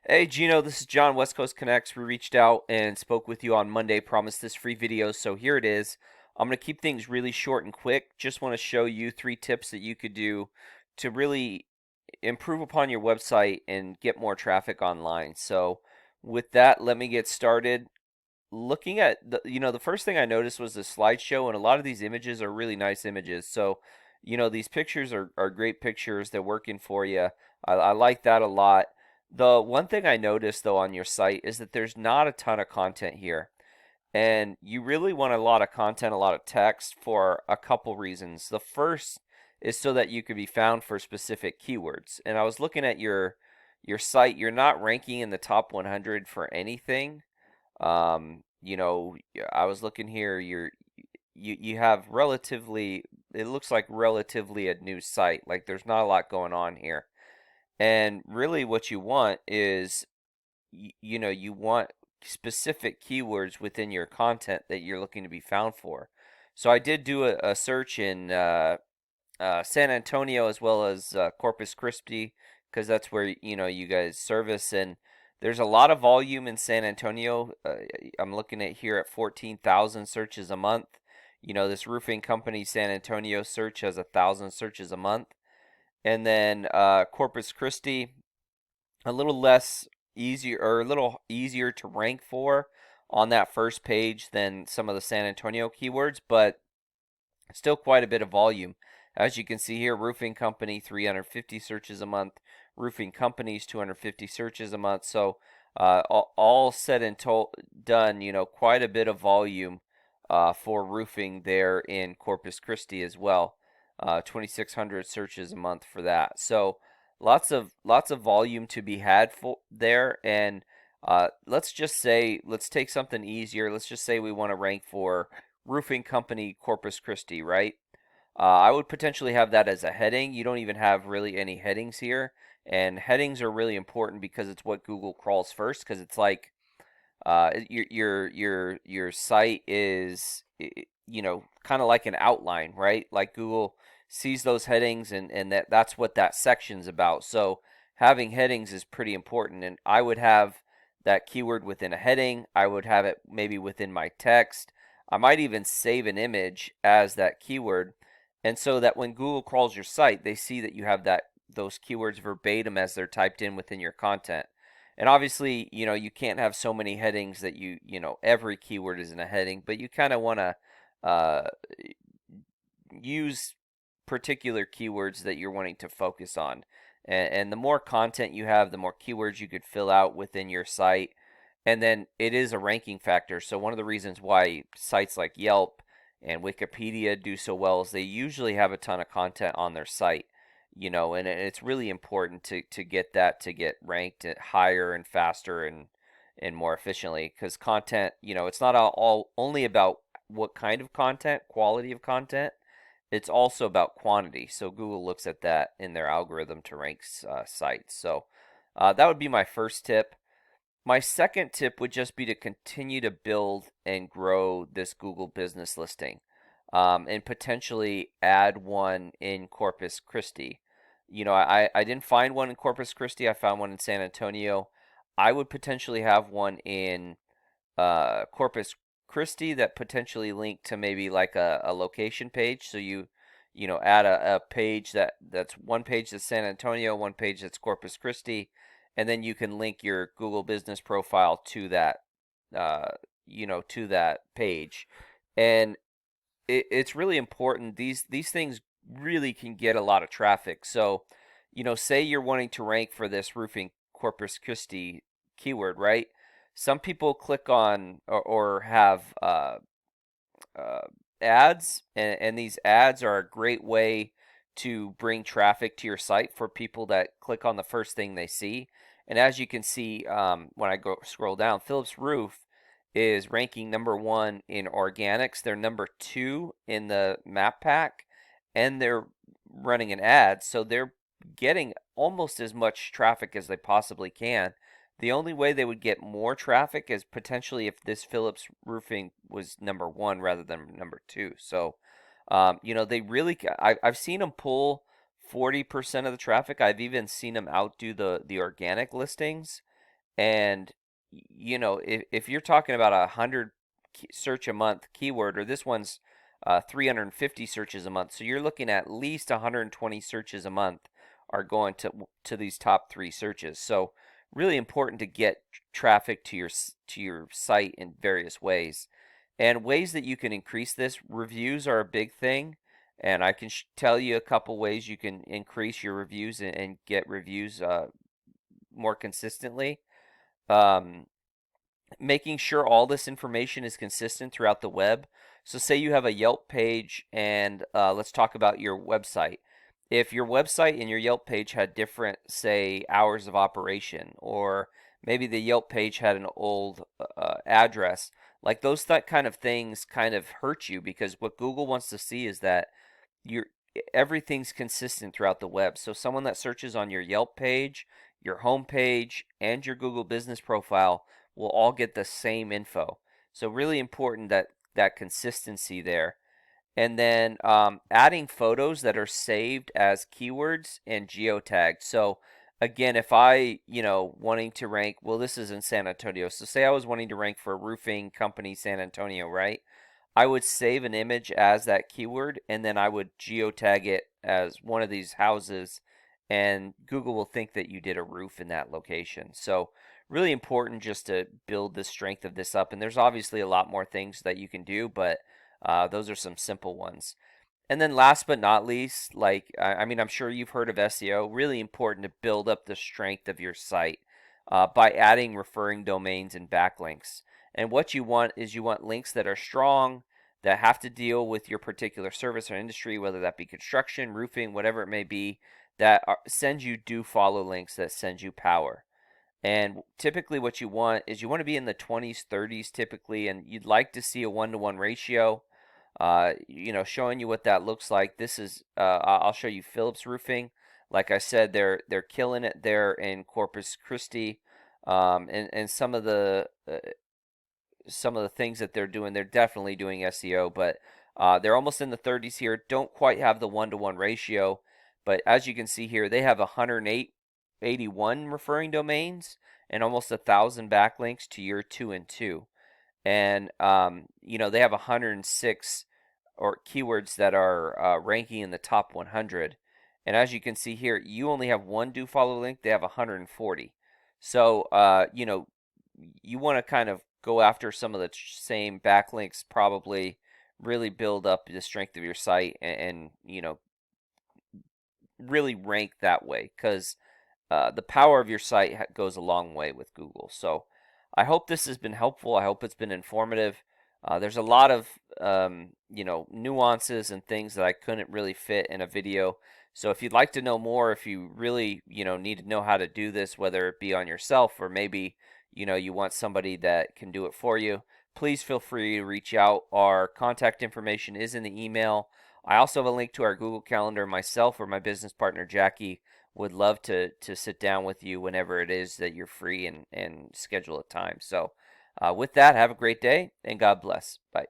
Hey Geno, this is John, West Coast Connects. We reached out and spoke with you on Monday, promised this free video, so here it is. I'm going to keep things really short and quick. Just want to show you 3 tips that you could do to really improve upon your website and get more traffic online. So with that, let me get started. Looking at the first thing I noticed was the slideshow, and a lot of these images are really nice images. So, these pictures are great pictures. They're working for you. I like that a lot. The one thing I noticed though on your site is that there's not a ton of content here. And you really want a lot of content, a lot of text for a couple reasons. The first is so that you can be found for specific keywords. And I was looking at your site, you're not ranking in the top 100 for anything. I was looking here, you have relatively, it looks like relatively a new site. Like there's not a lot going on here. And really what you want is you want specific keywords within your content that you're looking to be found for. So I did do a search in San Antonio as well as Corpus Christi because that's where you guys service, and there's a lot of volume in San Antonio. I'm looking at here at 14,000 searches a month. This roofing company San Antonio search has 1,000 searches a month, and then Corpus Christi a little less easier or a little easier to rank for on that first page than some of the San Antonio keywords, but still quite a bit of volume. As you can see here, roofing company 350 searches a month, roofing companies 250 searches a month. So all said and done, quite a bit of volume for roofing there in Corpus Christi as well. 2,600 searches a month for that. So lots of volume to be had for there. And let's take something easier. Let's just say we want to rank for roofing company Corpus Christi, right? I would potentially have that as a heading. You don't even have really any headings here, and headings are really important because it's what Google crawls first. Because it's like your site is kind of like an outline, right? Like Google sees those headings, and that's what that section's about. So having headings is pretty important, and I would have that keyword within a heading. I would have it maybe within my text. I might even save an image as that keyword, and so that when Google crawls your site, they see that you have those keywords verbatim as they're typed in within your content. And obviously, you can't have so many headings that every keyword is in a heading, but you kind of want to uh, use particular keywords that you're wanting to focus on. And the more content you have, the more keywords you could fill out within your site. And then it is a ranking factor. So one of the reasons why sites like Yelp and Wikipedia do so well is they usually have a ton of content on their site. And it's really important to get that to get ranked higher and faster and more efficiently, because content, it's not all only about what kind of content, quality of content. It's also about quantity. So Google looks at that in their algorithm to rank sites. So that would be my first tip. My second tip would just be to continue to build and grow this Google business listing, and potentially add one in Corpus Christi. I didn't find one in Corpus Christi. I found one in San Antonio. I would potentially have one in Corpus Christi that potentially link to maybe like a location page. So add a page that's one page that's San Antonio, one page that's Corpus Christi, and then you can link your Google Business profile to that uh, to that page. And it's really important. These things really can get a lot of traffic. So, say you're wanting to rank for this roofing Corpus Christi keyword, right? Some people click on or have uh, ads, and these ads are a great way to bring traffic to your site for people that click on the first thing they see. And as you can see, when I go scroll down, Phillips Roof is ranking number 1 in organics. They're number 2 in the map pack, and they're running an ad, so they're getting almost as much traffic as they possibly can. The only way they would get more traffic is potentially if this Phillips Roofing was number 1 rather than number 2. So, they really, I've seen them pull 40% of the traffic. I've even seen them outdo the organic listings. And if you're talking about 100 search a month keyword, or this one's 350 searches a month, so you're looking at least 120 searches a month are going to these top three searches. So really important to get traffic to your site in various ways. And ways that you can increase this, reviews are a big thing. And I can tell you a couple ways you can increase your reviews and get reviews more consistently. Um, Making sure all this information is consistent throughout the web. So, say you have a Yelp page, and let's talk about your website. If your website and your Yelp page had different, say, hours of operation, or maybe the Yelp page had an old address, like those kind of things kind of hurt you, because what Google wants to see is that your everything's consistent throughout the web. So someone that searches on your Yelp page, your home page, and your Google business profile will all get the same info. So really important that consistency there. And then adding photos that are saved as keywords and geotagged. So again, if I, wanting to rank, well, this is in San Antonio. So say I was wanting to rank for a roofing company, San Antonio, right? I would save an image as that keyword, and then I would geotag it as one of these houses, and Google will think that you did a roof in that location. So really important just to build the strength of this up. And there's obviously a lot more things that you can do, but those are some simple ones. And then last but not least, like, I mean, I'm sure you've heard of SEO. Really important to build up the strength of your site by adding referring domains and backlinks. And what you want is you want links that are strong, that have to deal with your particular service or industry, whether that be construction, roofing, whatever it may be, that send you do follow links that send you power. And typically what you want is you want to be in the 20s, 30s typically, and you'd like to see a 1-to-1 ratio. Showing you what that looks like. This is I'll show you Phillips Roofing. Like I said, they're killing it there in Corpus Christi, and some of the things that they're doing, they're definitely doing SEO, but they're almost in the 30s here. Don't quite have the 1-to-1 ratio, but as you can see here, they have 181 referring domains and almost 1,000 backlinks to year 2 and 2. And they have 106 or keywords that are ranking in the top 100. And as you can see here, you only have one do follow link. They have 140. So you want to kind of go after some of the same backlinks, probably really build up the strength of your site, and really rank that way, because the power of your site goes a long way with Google. So I hope this has been helpful. I hope it's been informative. There's a lot of nuances and things that I couldn't really fit in a video. So if you'd like to know more, if you really need to know how to do this, whether it be on yourself or maybe you want somebody that can do it for you, please feel free to reach out. Our contact information is in the email. I also have a link to our Google Calendar. Myself or my business partner Jackie would love to sit down with you whenever it is that you're free, and schedule a time. So with that, have a great day and God bless. Bye.